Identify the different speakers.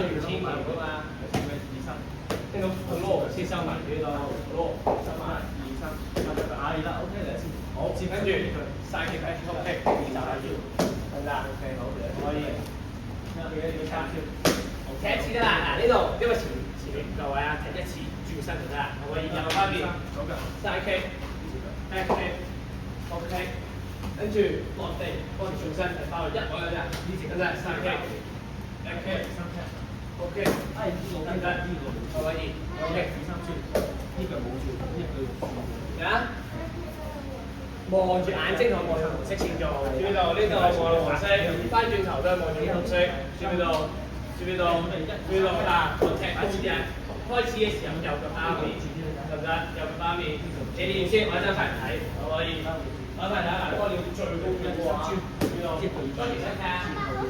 Speaker 1: 要千條噶嘛，呢個落先收埋幾多？落收埋2、3，可以啦，OK 嚟先。好，跟住晒條喺 OK，就係要，得唔得 ？OK 好，可以。踢一次得啦，嗱呢度因為前面唔夠位啊，踢一次轉身就得啦，可以右翻邊，晒 K，back K，OK， 跟住落地，幫住轉身就翻去1位嗰陣，呢隻得唔得？晒 K，back K，OK， 得唔得？可以 ，OK，呢個冇轉，呢個啊？望住眼睛同望住紅色先做，知唔知道？呢度望住紅色，翻轉頭都係望住紅色，知唔知道？知唔知道？知唔知道？嗱，我踢多次啊！開始嘅時候右腳包面，得唔得？右腳包面，你練先，我一陣翻嚟睇，可唔可以？我翻嚟睇，嗱，嗰個要最高嘅喎，知唔知道？當然識睇啊！